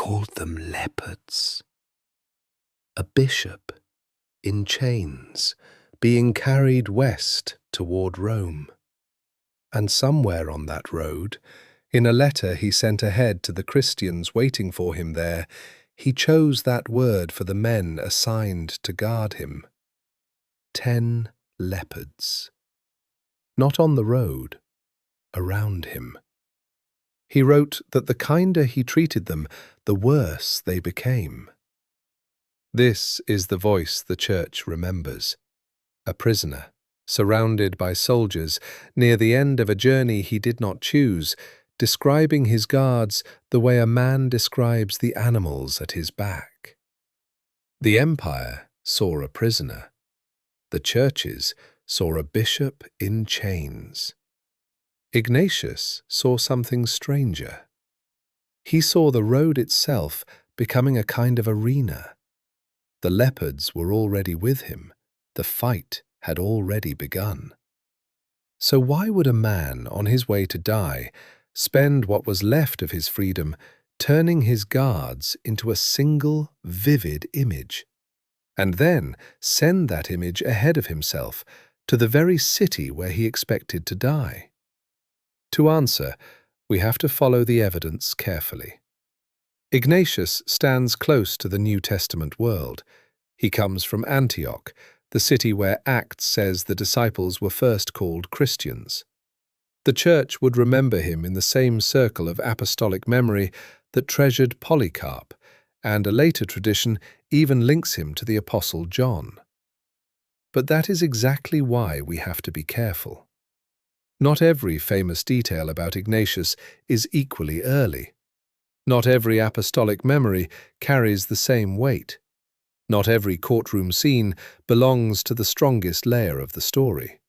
called them leopards. A bishop in chains being carried west toward Rome. And somewhere on that road, in a letter he sent ahead to the Christians waiting for him there, he chose that word for the men assigned to guard him. 10 leopards. Not on the road, around him. He wrote that the kinder he treated them, the worse they became. This is the voice the Church remembers. A prisoner, surrounded by soldiers, near the end of a journey he did not choose, describing his guards the way a man describes the animals at his back. The empire saw a prisoner. The churches saw a bishop in chains. Ignatius saw something stranger. He saw the road itself becoming a kind of arena. The leopards were already with him. The fight had already begun. So why would a man on his way to die spend what was left of his freedom turning his guards into a single vivid image, and then send that image ahead of himself to the very city where he expected to die? To answer, we have to follow the evidence carefully. Ignatius stands close to the New Testament world. He comes from Antioch, the city where Acts says the disciples were first called Christians. The Church would remember him in the same circle of apostolic memory that treasured Polycarp, and a later tradition even links him to the Apostle John. But that is exactly why we have to be careful. Not every famous detail about Ignatius is equally early. Not every apostolic memory carries the same weight. Not every courtroom scene belongs to the strongest layer of the story.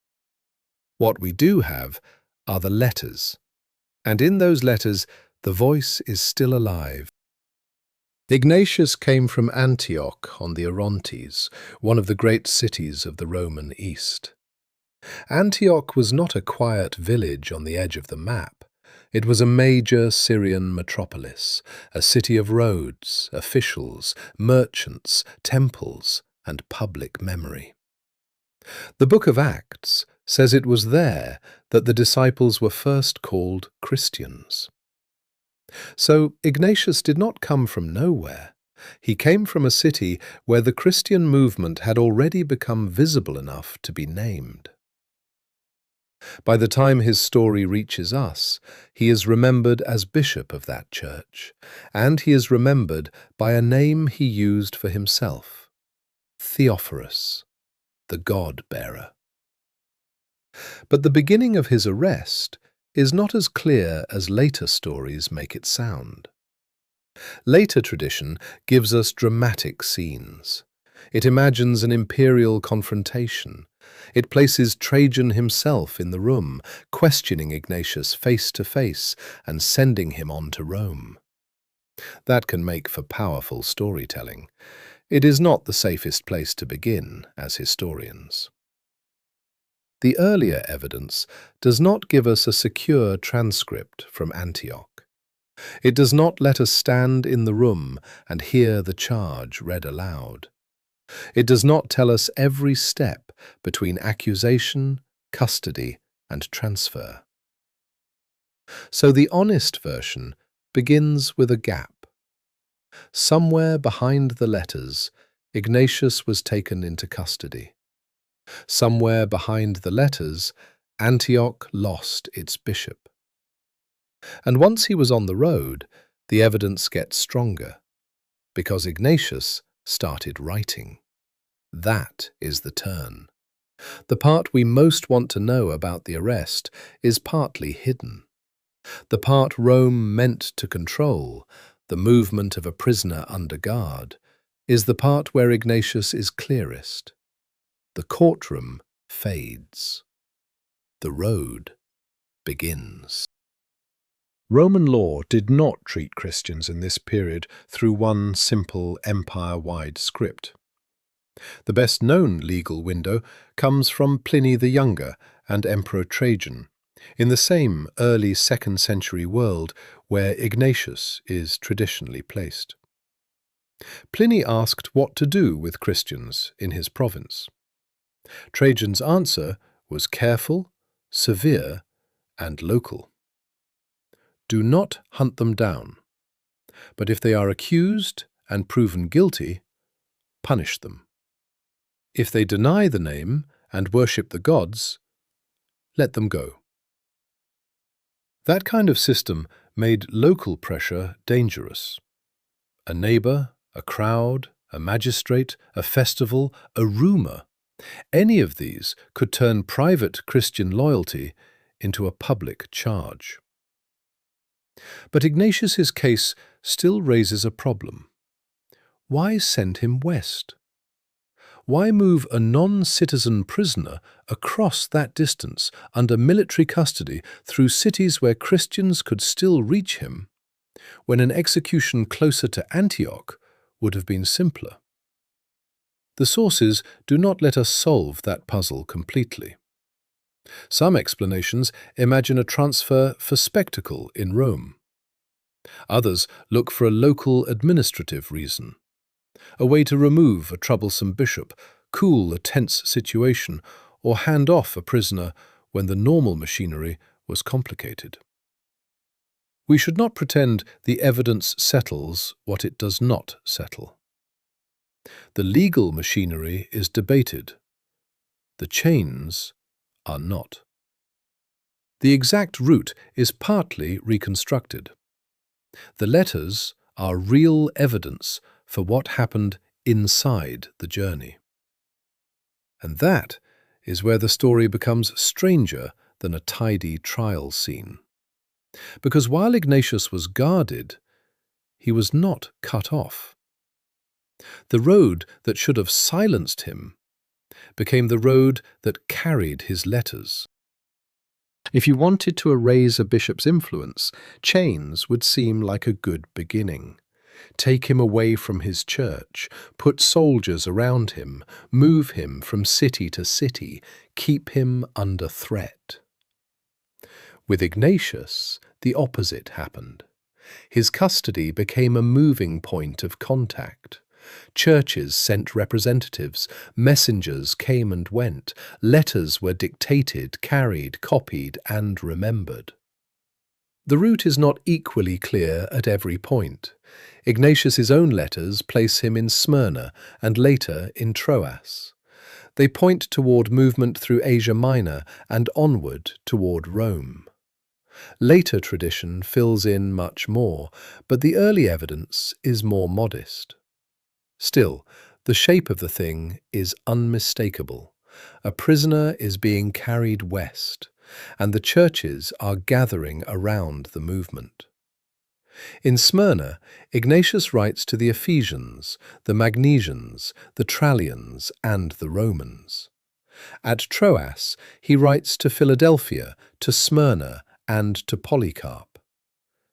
What we do have are the letters, and in those letters the voice is still alive. Ignatius came from Antioch on the Orontes, one of the great cities of the Roman East. Antioch was not a quiet village on the edge of the map. It was a major Syrian metropolis, a city of roads, officials, merchants, temples, and public memory. The book of Acts says it was there that the disciples were first called Christians. So Ignatius did not come from nowhere. He came from a city where the Christian movement had already become visible enough to be named. By the time his story reaches us, he is remembered as bishop of that church, and he is remembered by a name he used for himself, Theophorus, the God-bearer. But the beginning of his arrest is not as clear as later stories make it sound. Later tradition gives us dramatic scenes. It imagines an imperial confrontation. It places Trajan himself in the room, questioning Ignatius face to face and sending him on to Rome. That can make for powerful storytelling. It is not the safest place to begin as historians. The earlier evidence does not give us a secure transcript from Antioch. It does not let us stand in the room and hear the charge read aloud. It does not tell us every step between accusation, custody, and transfer. So the honest version begins with a gap. Somewhere behind the letters, Ignatius was taken into custody. Somewhere behind the letters, Antioch lost its bishop. And once he was on the road, the evidence gets stronger, because Ignatius started writing. That is the turn. The part we most want to know about the arrest is partly hidden. The part Rome meant to control, the movement of a prisoner under guard, is the part where Ignatius is clearest. The courtroom fades. The road begins. Roman law did not treat Christians in this period through one simple empire-wide script. The best-known legal window comes from Pliny the Younger and Emperor Trajan. in the same early 2nd century world where Ignatius is traditionally placed. Pliny asked what to do with Christians in his province. Trajan's answer was careful, severe, and local. Do not hunt them down, but if they are accused and proven guilty, punish them. If they deny the name and worship the gods, let them go. That kind of system made local pressure dangerous. A neighbour, a crowd, a magistrate, a festival, a rumour, any of these could turn private Christian loyalty into a public charge. But Ignatius's case still raises a problem. Why send him west? Why move a non-citizen prisoner across that distance under military custody through cities where Christians could still reach him, when an execution closer to Antioch would have been simpler? The sources do not let us solve that puzzle completely. Some explanations imagine a transfer for spectacle in Rome. Others look for a local administrative reason, a way to remove a troublesome bishop, cool a tense situation, or hand off a prisoner when the normal machinery was complicated. We should not pretend the evidence settles what it does not settle. The legal machinery is debated. The chains are not. The exact route is partly reconstructed. The letters are real evidence for what happened inside the journey. And that is where the story becomes stranger than a tidy trial scene. Because while Ignatius was guarded, he was not cut off. The road that should have silenced him became the road that carried his letters. If you wanted to erase a bishop's influence, chains would seem like a good beginning. Take him away from his church, put soldiers around him, move him from city to city, keep him under threat. With Ignatius, the opposite happened. His custody became a moving point of contact. Churches sent representatives, messengers came and went, letters were dictated, carried, copied, and remembered. The route is not equally clear at every point. Ignatius's own letters place him in Smyrna and later in Troas. They point toward movement through Asia Minor and onward toward Rome. Later tradition fills in much more, but the early evidence is more modest. Still, the shape of the thing is unmistakable. A prisoner is being carried west, and the churches are gathering around the movement. In Smyrna, Ignatius writes to the Ephesians, the Magnesians, the Trallians, and the Romans. At Troas, he writes to Philadelphia, to Smyrna, and to Polycarp.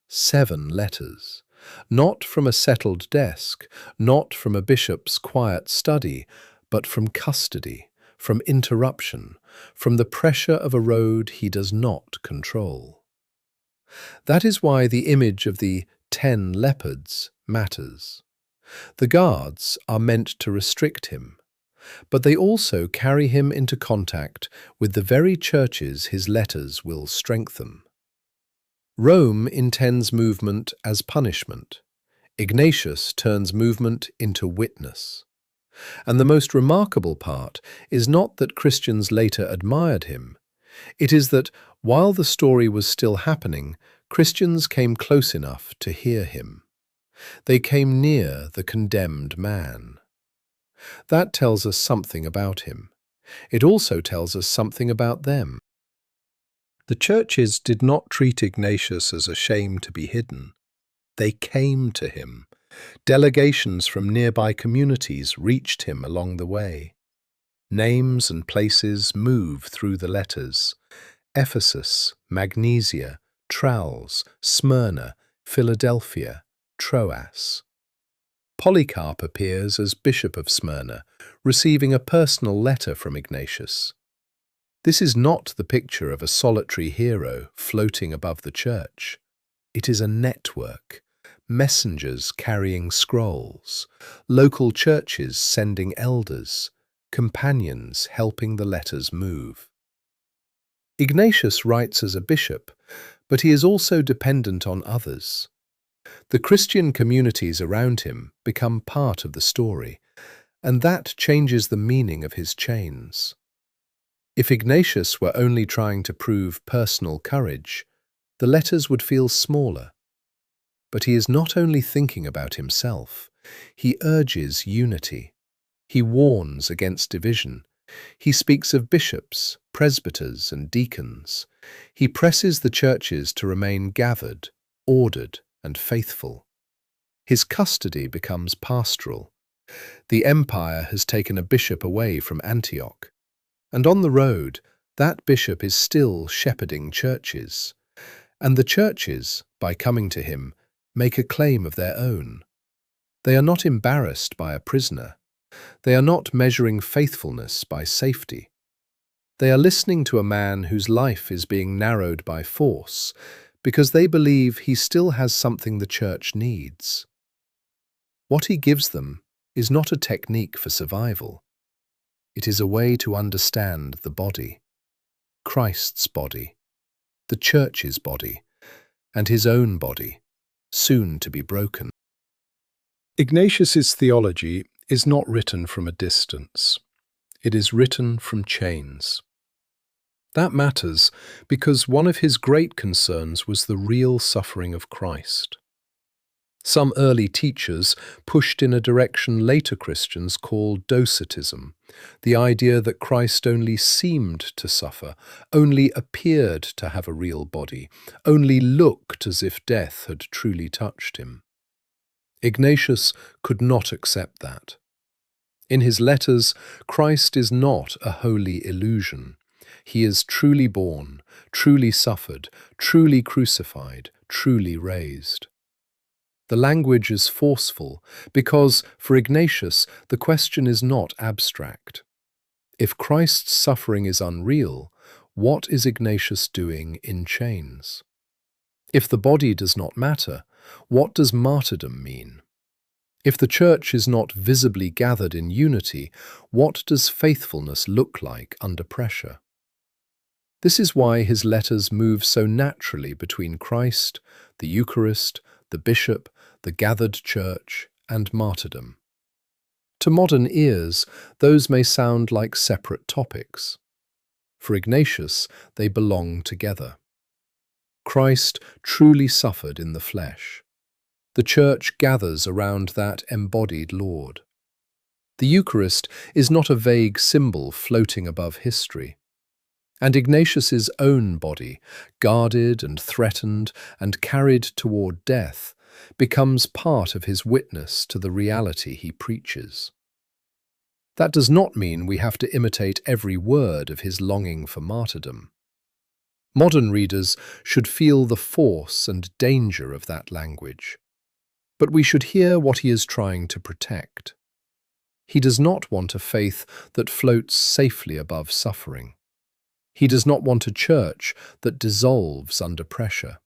7 letters. Not from a settled desk, not from a bishop's quiet study, but from custody, from interruption, from the pressure of a road he does not control. That is why the image of the 10 leopards matters. The guards are meant to restrict him, but they also carry him into contact with the very churches his letters will strengthen. Rome intends movement as punishment. Ignatius turns movement into witness. And the most remarkable part is not that Christians later admired him. It is that, while the story was still happening, Christians came close enough to hear him. They came near the condemned man. That tells us something about him. It also tells us something about them. The churches did not treat Ignatius as a shame to be hidden. They came to him. Delegations from nearby communities reached him along the way. Names and places move through the letters. Ephesus, Magnesia, Tralles, Smyrna, Philadelphia, Troas. Polycarp appears as Bishop of Smyrna, receiving a personal letter from Ignatius. This is not the picture of a solitary hero floating above the church. It is a network, messengers carrying scrolls, local churches sending elders, companions helping the letters move. Ignatius writes as a bishop, but he is also dependent on others. The Christian communities around him become part of the story, and that changes the meaning of his chains. If Ignatius were only trying to prove personal courage, the letters would feel smaller. But he is not only thinking about himself, he urges unity. He warns against division. He speaks of bishops, presbyters, and deacons. He presses the churches to remain gathered, ordered, and faithful. His custody becomes pastoral. The empire has taken a bishop away from Antioch, and on the road, that bishop is still shepherding churches. And the churches, by coming to him, make a claim of their own. They are not embarrassed by a prisoner. They are not measuring faithfulness by safety. They are listening to a man whose life is being narrowed by force, because they believe he still has something the church needs. What he gives them is not a technique for survival. It is a way to understand the body, Christ's body, the church's body, and his own body, soon to be broken. Ignatius's theology is not written from a distance. It is written from chains. That matters because one of his great concerns was the real suffering of Christ. Some early teachers pushed in a direction later Christians called docetism, the idea that Christ only seemed to suffer, only appeared to have a real body, only looked as if death had truly touched him. Ignatius could not accept that. In his letters, Christ is not a holy illusion. He is truly born, truly suffered, truly crucified, truly raised. The language is forceful because, for Ignatius, the question is not abstract. If Christ's suffering is unreal, what is Ignatius doing in chains? If the body does not matter, what does martyrdom mean? If the church is not visibly gathered in unity, what does faithfulness look like under pressure? This is why his letters move so naturally between Christ, the Eucharist, the bishop, the gathered church, and martyrdom. To modern ears, those may sound like separate topics. For Ignatius, they belong together. Christ truly suffered in the flesh. The church gathers around that embodied Lord. The Eucharist is not a vague symbol floating above history. And Ignatius's own body, guarded and threatened and carried toward death, becomes part of his witness to the reality he preaches. That does not mean we have to imitate every word of his longing for martyrdom. Modern readers should feel the force and danger of that language. But we should hear what he is trying to protect. He does not want a faith that floats safely above suffering. He does not want a church that dissolves under pressure.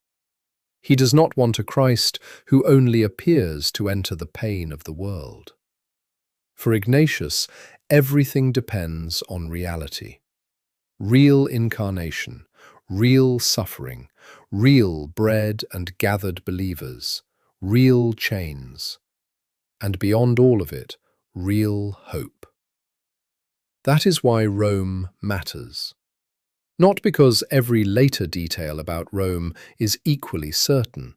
He does not want a Christ who only appears to enter the pain of the world. For Ignatius, everything depends on reality. Real incarnation, real suffering, real bred and gathered believers, real chains, and beyond all of it, real hope. That is why Rome matters. Not because every later detail about Rome is equally certain,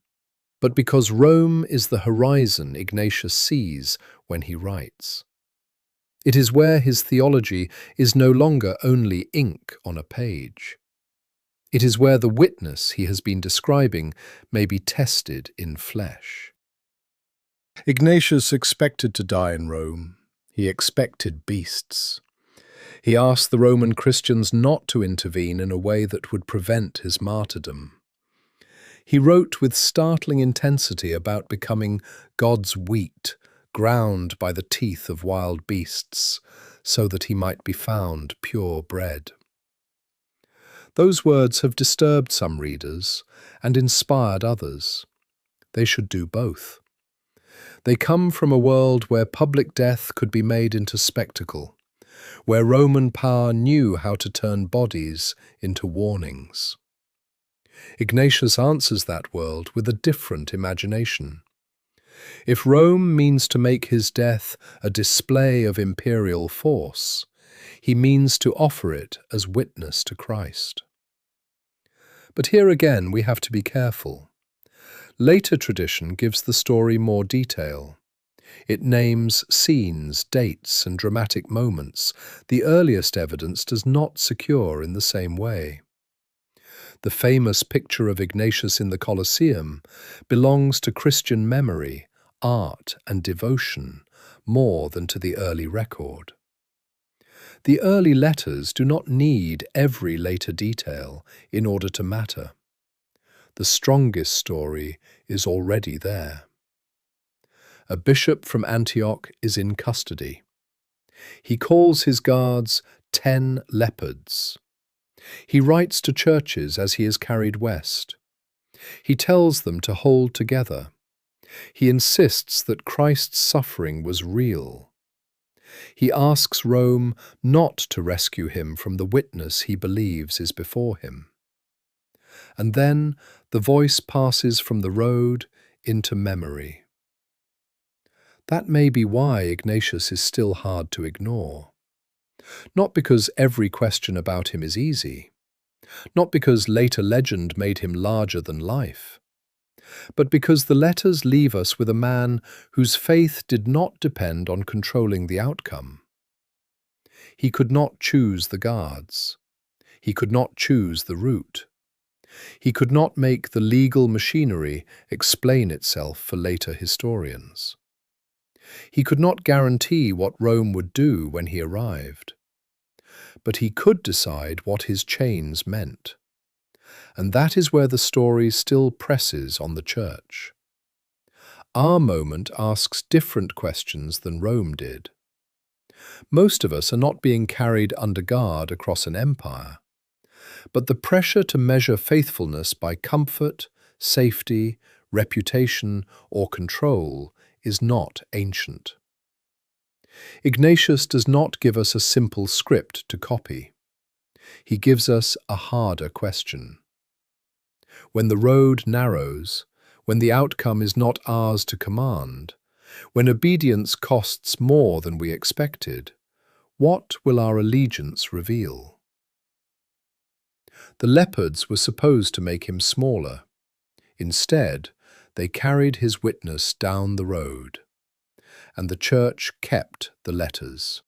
but because Rome is the horizon Ignatius sees when he writes. It is where his theology is no longer only ink on a page. It is where the witness he has been describing may be tested in flesh. Ignatius expected to die in Rome. He expected beasts. He asked the Roman Christians not to intervene in a way that would prevent his martyrdom. He wrote with startling intensity about becoming God's wheat, ground by the teeth of wild beasts, so that he might be found pure bread. Those words have disturbed some readers and inspired others. They should do both. They come from a world where public death could be made into spectacle, where Roman power knew how to turn bodies into warnings. Ignatius answers that world with a different imagination. If Rome means to make his death a display of imperial force, he means to offer it as witness to Christ. But here again we have to be careful. Later tradition gives the story more detail. It names scenes, dates, and dramatic moments the earliest evidence does not secure in the same way. The famous picture of Ignatius in the Colosseum belongs to Christian memory, art, and devotion more than to the early record. The early letters do not need every later detail in order to matter. The strongest story is already there. A bishop from Antioch is in custody. He calls his guards 10 leopards. He writes to churches as he is carried west. He tells them to hold together. He insists that Christ's suffering was real. He asks Rome not to rescue him from the witness he believes is before him. And then the voice passes from the road into memory. That may be why Ignatius is still hard to ignore. Not because every question about him is easy, not because later legend made him larger than life, but because the letters leave us with a man whose faith did not depend on controlling the outcome. He could not choose the guards. He could not choose the route. He could not make the legal machinery explain itself for later historians. He could not guarantee what Rome would do when he arrived. But he could decide what his chains meant. And that is where the story still presses on the Church. Our moment asks different questions than Rome did. Most of us are not being carried under guard across an empire, but the pressure to measure faithfulness by comfort, safety, reputation, or control is not ancient. Ignatius does not give us a simple script to copy. He gives us a harder question. When the road narrows, when the outcome is not ours to command, when obedience costs more than we expected, what will our allegiance reveal? The leopards were supposed to make him smaller. Instead, they carried his witness down the road, and the Church kept the letters.